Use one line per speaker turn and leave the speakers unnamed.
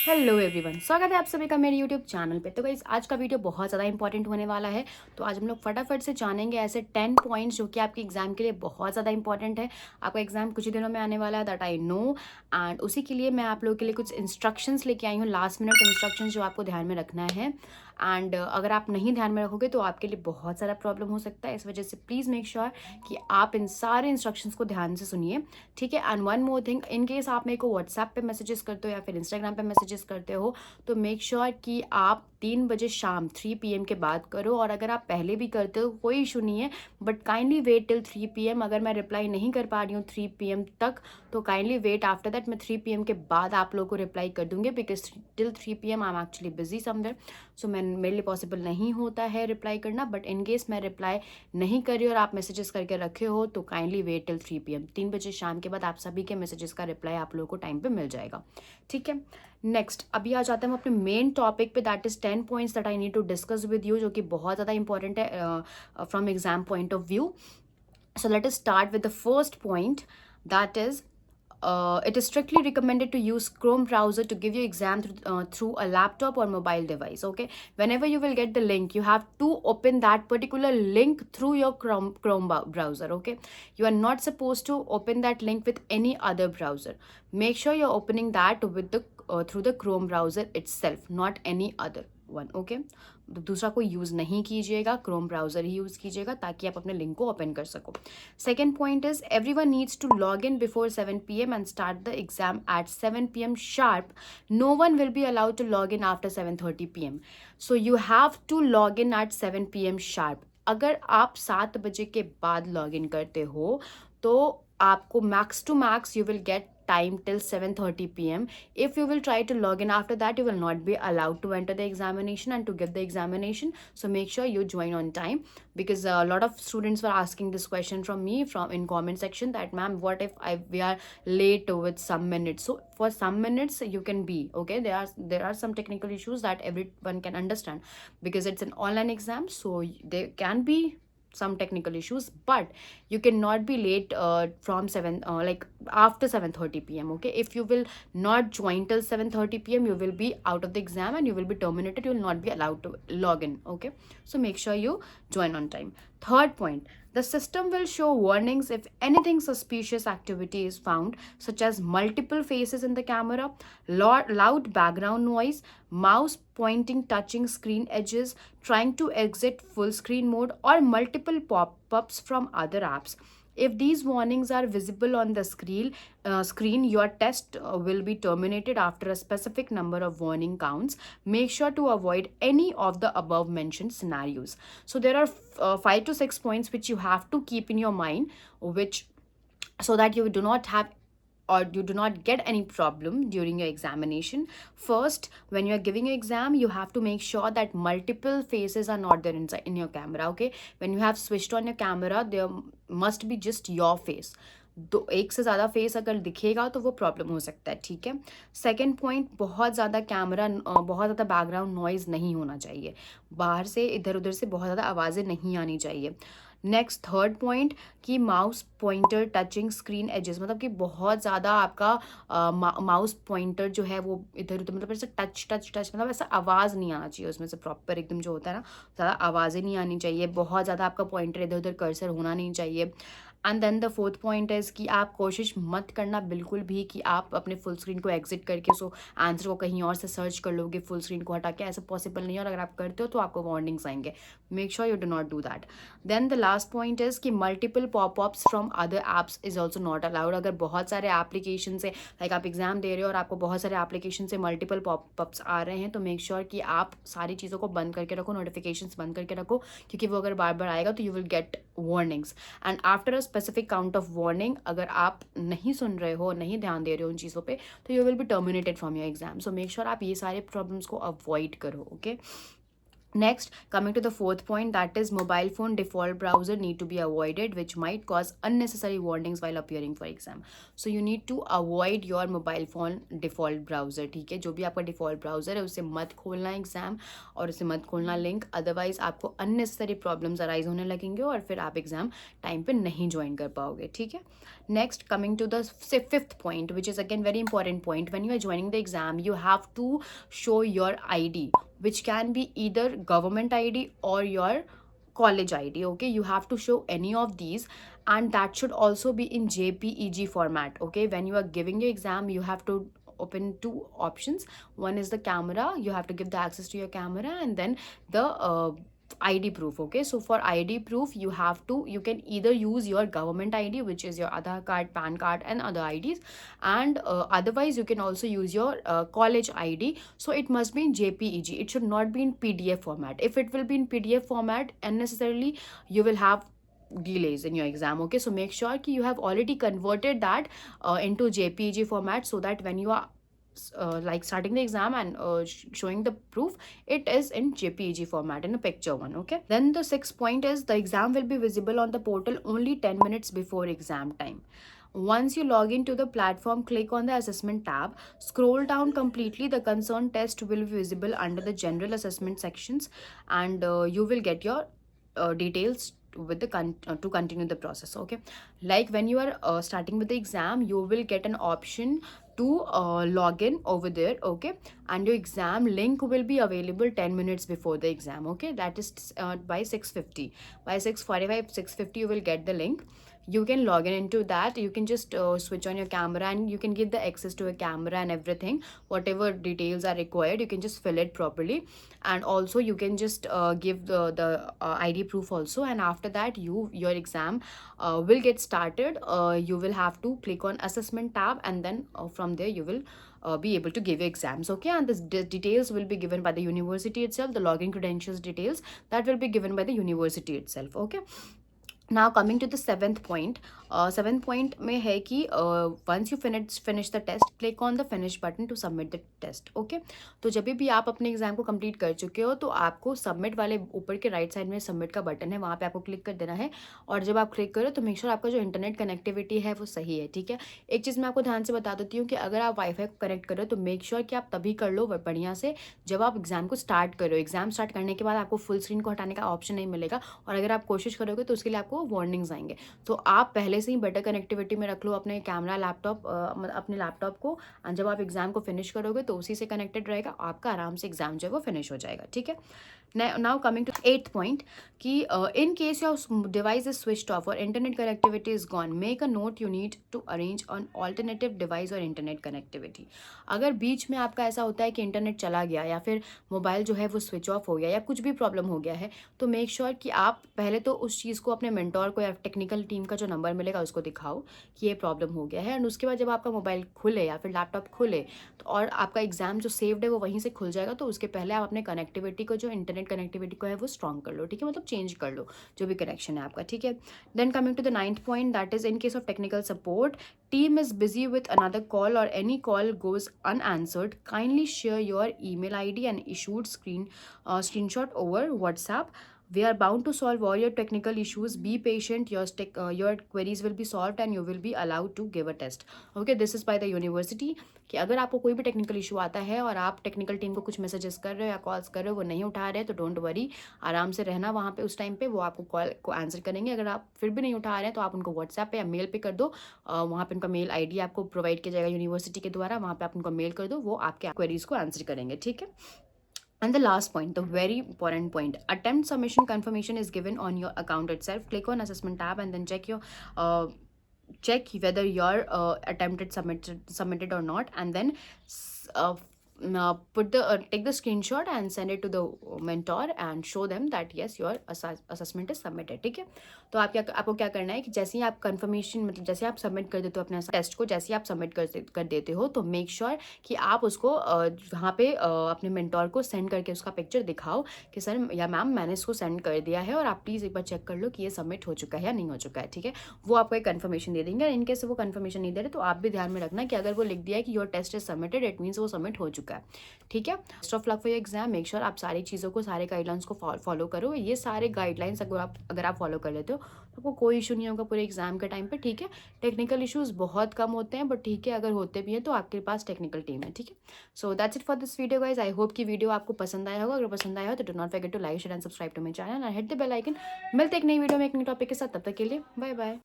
Hello everyone, स्वागत है आप सभी का मेरे यूट्यूब चैनल पे। तो गाइस आज का वीडियो बहुत ज़्यादा इंपॉर्टेंट होने वाला है। तो आज हम लोग फटाफट से जानेंगे ऐसे 10 पॉइंट्स जो कि आपके एग्जाम के लिए बहुत ज़्यादा इंपॉर्टेंट है। आपका एग्जाम कुछ ही दिनों में आने वाला है, दैट आई नो। एंड उसी के लिए मैं आप लोगों के लिए कुछ इंस्ट्रक्शंस लेके आई हूँ, लास्ट मिनट इंस्ट्रक्शंस जो आपको ध्यान में रखना है। एंड अगर आप नहीं ध्यान में रखोगे तो आपके लिए बहुत सारा प्रॉब्लम हो सकता है। इस वजह से प्लीज़ मेक श्योर कि आप इन सारे इंस्ट्रक्शंस को ध्यान से सुनिए, ठीक है। And one more thing, in case आप मेरे को व्हाट्सएप पे मैसेजेस करते हो या फिर इंस्टाग्राम पे मैसेजेस करते हो तो मेक श्योर कि आप 3 बजे शाम 3 PM के बाद करो। और अगर आप पहले भी करते हो कोई इशू नहीं है, but kindly wait till 3 PM। अगर मैं रिप्लाई नहीं कर पा रही हूँ 3 PM तक तो काइंडली वेट आफ्टर दैट। मैं 3 PM के बाद आप लोगों को रिप्लाई कर दूंगी, because till 3 PM I am actually busy somewhere. So मैं मेरे लिए पॉसिबल नहीं होता है रिप्लाई करना। बट इन केस मैं रिप्लाई नहीं कर रही और आप मैसेजेस करके रखे हो तो काइंडली वेट टिल 3 PM। 3 बजे शाम के बाद आप सभी के मैसेजेस का रिप्लाई आप लोगों को टाइम पे मिल जाएगा, ठीक है। नेक्स्ट अभी आ जाते हैं हम अपने मेन टॉपिक पे, that is 10 points that I need to discuss with you, जो कि बहुत ज़्यादा इंपॉर्टेंट है from exam point of view. So let us start with the first point, that is it is strictly recommended to use Chrome browser to give your exam through a laptop or mobile device. Okay, whenever you will get the link, you have to open that particular link through your Chrome browser. Okay, you are not supposed to open that link with any other browser. Make sure you're opening that with the through the Chrome browser itself, not any other one. Okay, दूसरा कोई use नहीं कीजिएगा, Chrome browser ही use कीजिएगा ताकि आप अपने link को open कर सको। Second point is everyone needs to log in before 7 PM and start the exam at 7 PM sharp. No one will be allowed to log in after 7:30 PM। So you have to log in at 7 PM sharp. अगर आप 7 बजे के बाद log in करते हो तो आपको max to max you will get time till 7:30 PM. If you will try to log in after that, you will not be allowed to enter the examination and to give the examination. So make sure you join on time, because a lot of students were asking this question from me from in comment section that ma'am, what if we are late with some minutes? So for some minutes you can be okay. There are some technical issues that everyone can understand, because it's an online exam, so there can be some technical issues, but you cannot be late from 7 like after 7:30 PM. Okay, if you will not join till 7:30 PM, you will be out of the exam and you will be terminated. You will not be allowed to log in. Okay, so make sure you join on time. Third point, the system will show warnings if anything suspicious activity is found, such as multiple faces in the camera, loud background noise, mouse pointing touching screen edges, trying to exit full screen mode, or multiple pop-ups from other apps. If these warnings are visible on the screen, your test will be terminated after a specific number of warning counts. Make sure to avoid any of the above mentioned scenarios. So there are 5 to 6 points which you have to keep in your mind, which so that you do not have or you do not get any problem during your examination. First, when you are giving your exam, you have to make sure that multiple faces are not there inside in your camera. Okay, when you have switched on your camera, there must be just your face. दो एक से ज़्यादा face अगर दिखेगा तो वो problem हो सकता है, ठीक है। सेकेंड पॉइंट, बहुत ज़्यादा बहुत ज़्यादा बैकग्राउंड नॉइज़ नहीं होना चाहिए, बाहर से इधर उधर से बहुत ज़्यादा आवाज़ें नहीं आनी चाहिए। नेक्स्ट थर्ड पॉइंट कि mouse pointer touching screen edges, मतलब कि बहुत ज़्यादा आपका माउस पॉइंटर जो है वो इधर उधर, मतलब ऐसे टच टच टच, मतलब ऐसा आवाज़ नहीं आना चाहिए उसमें से, प्रॉपर एकदम जो होता है ना, ज़्यादा आवाज़ें नहीं आनी चाहिए, बहुत ज़्यादा आपका पॉइंटर इधर उधर कर्सर होना नहीं चाहिए। And then the fourth point is कि आप कोशिश मत करना बिल्कुल भी कि आप अपने फुल स्क्रीन को एग्जिट करके सो आंसर को कहीं और से सर्च कर लोगे फुल स्क्रीन को हटा के, ऐसा पॉसिबल नहीं है। और अगर आप करते हो तो आपको वार्निंग्स आएंगे। Make sure you do not do that. Then the last point is कि multiple popups from other apps is also not allowed. अगर बहुत सारे एप्लीकेशन से, लाइक आप एग्जाम दे रहे हो और आपको बहुत सारे एप्लीकेशन से मल्टीपल पॉपअप्स आ रहे हैं, तो मेक श्योर कि आप सारी चीज़ों को बंद करके रखो, नोटिफिकेशंस बंद करके रखो, क्योंकि वो अगर बार बार आएगा तो you will gate warnings. And after a specific count of warning, अगर आप नहीं सुन रहे हो, नहीं ध्यान दे रहे हो उन चीज़ों पे, तो you will be terminated from your exam. So make sure आप ये सारे प्रॉब्लम्स को अवॉइड करो। Okay, Next, coming to the fourth point, that is mobile phone default browser need to be avoided, which might cause unnecessary warnings while appearing for exam. So you need to avoid your mobile phone default browser. ठीक है, जो भी आपका default browser है उसे मत खोलना exam और उसे मत खोलना लिंक, अदरवाइज आपको unnecessary problems arise होने लगेंगे और फिर आप एग्जाम टाइम पे नहीं ज्वाइन कर पाओगे. ठीक है. Next, coming to the fifth point, which is again very important point. When you are joining the exam, you have to show your ID, which can be either government ID or your college ID. Okay, you have to show any of these, and that should also be in JPEG format. Okay, when you are giving your exam, you have to open two options. One is the camera, you have to give the access to your camera, and then the ID proof. Okay, so for ID proof you can either use your government ID, which is your Aadhaar card, PAN card and other IDs, and otherwise you can also use your college ID. So it must be in JPEG, it should not be in PDF format. If it will be in PDF format, unnecessarily you will have delays in your exam. Okay, so make sure ki you have already converted that into JPEG format, so that when you are like starting the exam and showing the proof, it is in JPEG format, in a picture one. Okay, then the sixth point is the exam will be visible on the portal only 10 minutes before exam time. Once you log into the platform, click on the assessment tab, scroll down completely, the concerned test will be visible under the general assessment sections, and you will get your details with the to continue the process. Okay, like when you are starting with the exam, you will get an option to log in over there. Okay, and your exam link will be available 10 minutes before the exam. Okay, that is by 6:50. By 6:45, 6:50 you will get the link. You can log in into that. You can just switch on your camera, and you can give the access to a camera and everything. Whatever details are required, you can just fill it properly, and also you can just give the ID proof also. And after that, your exam will get started. You will have to click on assessment tab, and then from there you will be able to give your exams. Okay, and this details will be given by the university itself. The login credentials details, that will be given by the university itself. Okay, now coming to the seventh point. Seventh point में है कि once you finish the test, click on the finish button to submit the test. Okay, तो जब भी आप अपने exam को complete कर चुके हो, तो आपको सबमिट वाले ऊपर के राइट साइड में सबमिट का बटन है, वहाँ पे आपको क्लिक कर देना है. और जब आप क्लिक करो तो मेक श्योर आपका जो इंटरनेट कनेक्टिविटी है वो सही है. ठीक है, एक चीज़ मैं आपको ध्यान से बता देती हूँ कि अगर आप वाईफाई को कनेक्ट करो तो मेक श्योर कि आप तभी कर लो बढ़िया से जब आप एग्जाम को स्टार्ट करो. एग्जाम स्टार्ट करने के बाद आपको फुल स्क्रीन को हटाने का ऑप्शन नहीं मिलेगा, और अगर आप कोशिश करोगे तो उसके लिए आपको वार्निंग्स आएंगे. तो आप पहले से ही बेटर कनेक्टिविटी में रख लो अपने कैमरा लैपटॉप, अपने लैपटॉप को, और जब आप एग्जाम को फिनिश करोगे तो उसी से कनेक्टेड रहेगा, आपका आराम से एग्जाम जो है वो फिनिश हो जाएगा. ठीक है, now coming to 8th point कि in case your device is switched off और internet connectivity is gone, make a note, you need to arrange on alternative device और इंटरनेट कनेक्टिविटी. अगर बीच में आपका ऐसा होता है कि इंटरनेट चला गया या फिर मोबाइल जो है वो स्विच ऑफ हो गया या कुछ भी प्रॉब्लम हो गया है, तो मेक श्योर कि आप पहले तो उस चीज़ को अपने मेंटोर को या टेक्निकल टीम का जो नंबर मिलेगा उसको दिखाओ कि ये प्रॉब्लम हो गया है. एंड उसके बाद जब आपका मोबाइल खुले या फिर लैपटॉप खुले तो और आपका एग्जाम जो सेव्ड है वो वहीं से खुल जाएगा, तो उसके पहले आप अपने कनेक्टिविटी को, जो इंटरनेट कनेक्टिविटी को है वो स्ट्रॉन्ग कर लो. ठीक है, मतलब चेंज कर लो जो भी कनेक्शन है आपका. ठीक है, then coming to the 9th point, that is in case of technical support, team is busy with another call or any call goes unanswered, kindly share your email ID and issued screenshot over WhatsApp. We are bound to solve all your technical issues. Be patient. Your queries will be solved and you will be allowed to give a test. Okay, this is by the university कि अगर आपको कोई भी technical issue आता है और आप technical team को कुछ मैसेजेस कर रहे हो या कॉल्स कर रहे हो, वो नहीं उठा रहे, तो डोंट वरी, आराम से रहना वहाँ पे. उस टाइम पे वो आपको कॉल को आंसर करेंगे. अगर आप फिर भी नहीं उठा रहे हैं तो आप उनको व्हाट्सएप पे या मेल पे कर दो. वहाँ पे उनका मेल ID आपको प्रोवाइड किया जाएगा यूनिवर्सिटी के द्वारा, वहाँ पे आप उनको मेल कर दो, वो आपके क्वेरीज को आंसर करेंगे. ठीक है, and the last point, the very important point, attempt submission confirmation is given on your account itself. Click on assessment tab and then check whether your attempt is submitted or not, and then take the screenshot and send it to the mentor and show them that yes, your assessment is submitted. ठीक है, तो आपको क्या करना है कि जैसे ही आप कंफर्मेशन, मतलब जैसे आप सबमिट कर देते हो अपने टेस्ट को, जैसे ही आप सबमिट कर देते हो, तो मेक श्योर कि आप उसको वहाँ पे अपने मेंटोर को सेंड करके उसका पिक्चर दिखाओ कि सर या मैम मैंने इसको सेंड कर दिया है और आप प्लीज़ एक बार चेक कर लो कि ये सबमिट हो चुका है या नहीं हो चुका है. ठीक है, वो आपको एक कन्फर्मेशन दे देंगे. इनकेस वो कन्फर्मेशन नहीं दे रहे तो आप भी ध्यान में रखना कि अगर वो लिख दिया है कि your test is submitted, it means वो सबमिट हो चुका चुका है। ठीक है, best of luck for your exam. Make sure आप सारी चीज़ों को, सारे गाइडलाइंस को फॉलो करो। ये सारे गाइडलाइंस अगर आप फॉलो कर लेते हो तो आपको कोई इशू नहीं होगा पूरे एग्जाम के टाइम पे। ठीक है, टेक्निकल इश्यूज बहुत कम होते हैं, बट ठीक है अगर होते भी हैं तो आपके पास टेक्निकल टीम है। ठीक है, so that's it for this video guys. I hope कि वीडियो आपको पसंद आया होगा। अगर पसंद आया हो तो do not forget to like share and subscribe to my channel and hit the bell icon. मिलते एक नई वीडियो में एक नई टॉपिक के साथ, तब तक के लिए बाय बाय।